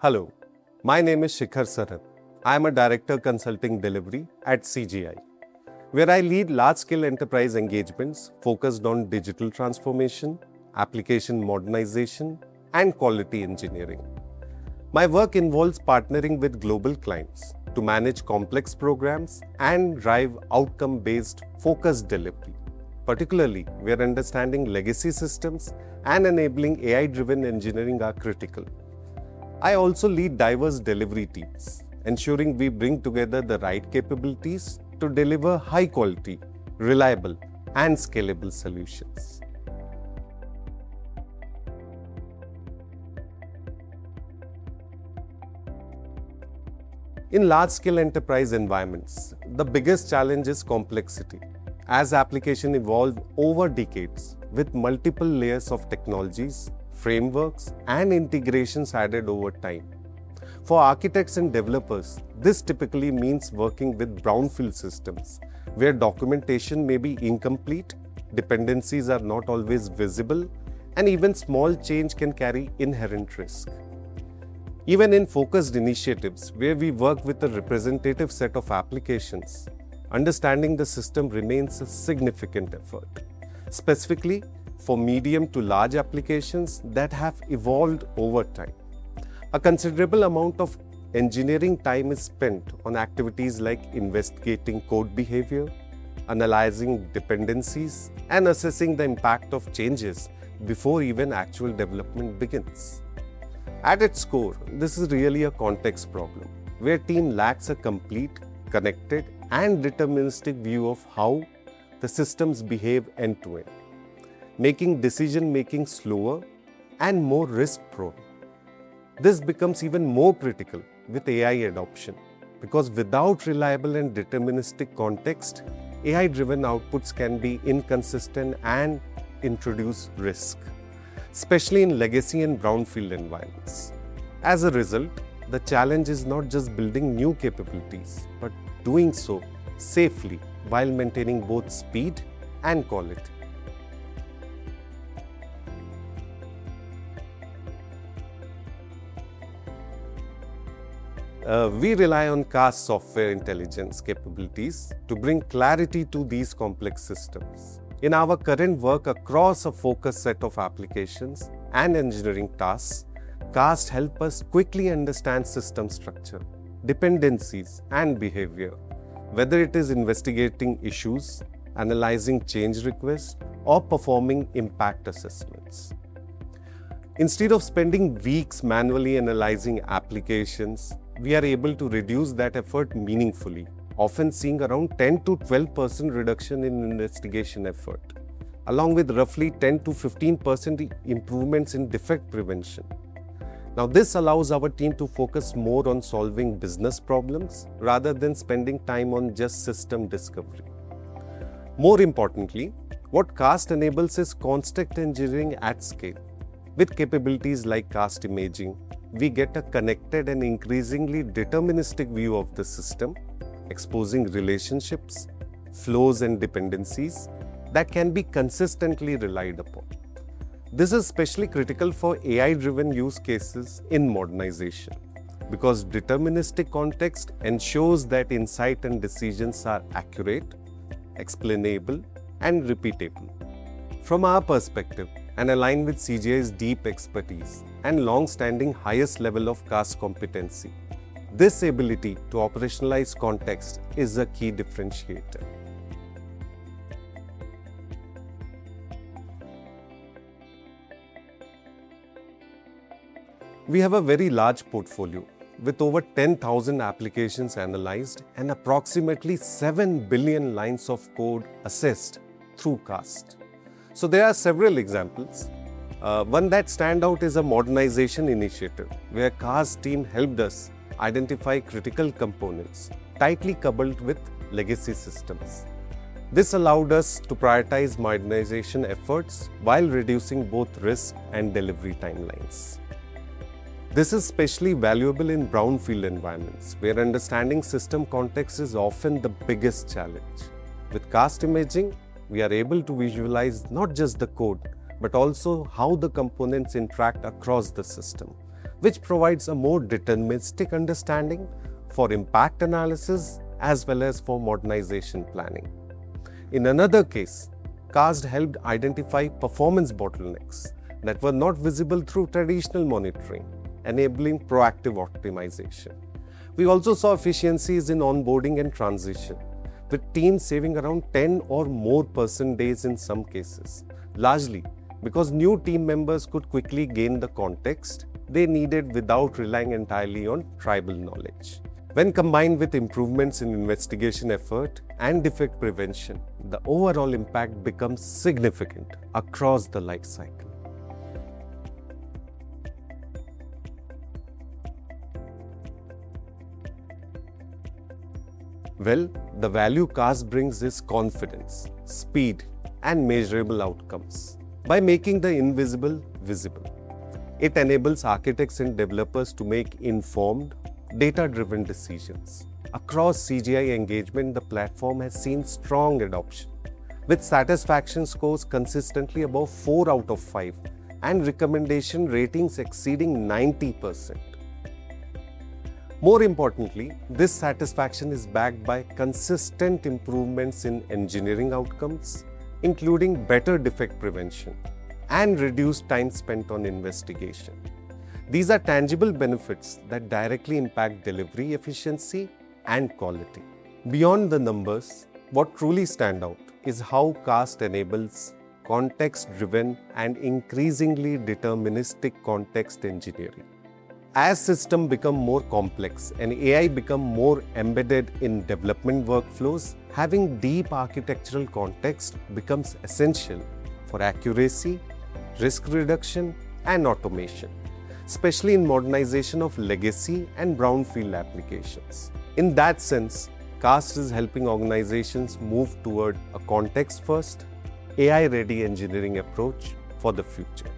Hello, my name is Shikhar Saran. I am a Director Consulting Delivery at CGI, where I lead large-scale enterprise engagements focused on digital transformation, application modernization, and quality engineering. My work involves partnering with global clients to manage complex programs and drive outcome-based focused delivery, particularly where understanding legacy systems and enabling AI-driven engineering are critical. I also lead diverse delivery teams, ensuring we bring together the right capabilities to deliver high-quality, reliable, and scalable solutions. In large-scale enterprise environments, the biggest challenge is complexity, as applications evolve over decades with multiple layers of technologies, frameworks, and integrations added over time. For architects and developers, this typically means working with brownfield systems, where documentation may be incomplete, dependencies are not always visible, and even small change can carry inherent risk. Even in focused initiatives where we work with a representative set of applications, understanding the system remains a significant effort, specifically for medium to large applications that have evolved over time. A considerable amount of engineering time is spent on activities like investigating code behavior, analyzing dependencies, and assessing the impact of changes before even actual development begins. At its core, this is really a context problem, where a team lacks a complete, connected, and deterministic view of how the systems behave end-to-end, making decision-making slower and more risk-prone. This becomes even more critical with AI adoption, because without reliable and deterministic context, AI-driven outputs can be inconsistent and introduce risk, especially in legacy and brownfield environments. As a result, the challenge is not just building new capabilities, but doing so safely while maintaining both speed and quality. We rely on CAST software intelligence capabilities to bring clarity to these complex systems. In our current work across a focused set of applications and engineering tasks, CAST help us quickly understand system structure, dependencies, and behavior, whether it is investigating issues, analyzing change requests, or performing impact assessments. Instead of spending weeks manually analyzing applications, we are able to reduce that effort meaningfully, often seeing around 10 to 12% reduction in investigation effort, along with roughly 10 to 15% improvements in defect prevention. Now, this allows our team to focus more on solving business problems rather than spending time on just system discovery. More importantly, what CAST enables is constant engineering at scale. With capabilities like CAST imaging, we get a connected and increasingly deterministic view of the system, exposing relationships, flows, and dependencies that can be consistently relied upon. This is especially critical for AI-driven use cases in modernization, because deterministic context ensures that insight and decisions are accurate, explainable, and repeatable. From our perspective, and aligned with CGI's deep expertise and long-standing highest level of CAST competency, this ability to operationalize context is a key differentiator. We have a very large portfolio with over 10,000 applications analyzed and approximately 7 billion lines of code assessed through CAST. So there are several examples. One that stands out is a modernization initiative where CAST team helped us identify critical components tightly coupled with legacy systems. This allowed us to prioritize modernization efforts while reducing both risk and delivery timelines. This is especially valuable in brownfield environments, where understanding system context is often the biggest challenge. With CAST imaging, we are able to visualize not just the code, but also how the components interact across the system, which provides a more deterministic understanding for impact analysis as well as for modernization planning. In another case, CAST helped identify performance bottlenecks that were not visible through traditional monitoring, enabling proactive optimization. We also saw efficiencies in onboarding and transition, with teams saving around 10 or more days in some cases, largely because new team members could quickly gain the context they needed without relying entirely on tribal knowledge. When combined with improvements in investigation effort and defect prevention, the overall impact becomes significant across the life cycle. Well, the value CAST brings is confidence, speed, and measurable outcomes. By making the invisible visible, it enables architects and developers to make informed, data-driven decisions. Across CGI engagement, the platform has seen strong adoption, with satisfaction scores consistently above 4 out of 5 and recommendation ratings exceeding 90%. More importantly, this satisfaction is backed by consistent improvements in engineering outcomes, including better defect prevention and reduced time spent on investigation. These are tangible benefits that directly impact delivery efficiency and quality. Beyond the numbers, what truly stand out is how CAST enables context-driven and increasingly deterministic context engineering. As systems become more complex and AI become more embedded in development workflows, having deep architectural context becomes essential for accuracy, risk reduction, and automation, especially in modernization of legacy and brownfield applications. In that sense, CAST is helping organizations move toward a context-first, AI-ready engineering approach for the future.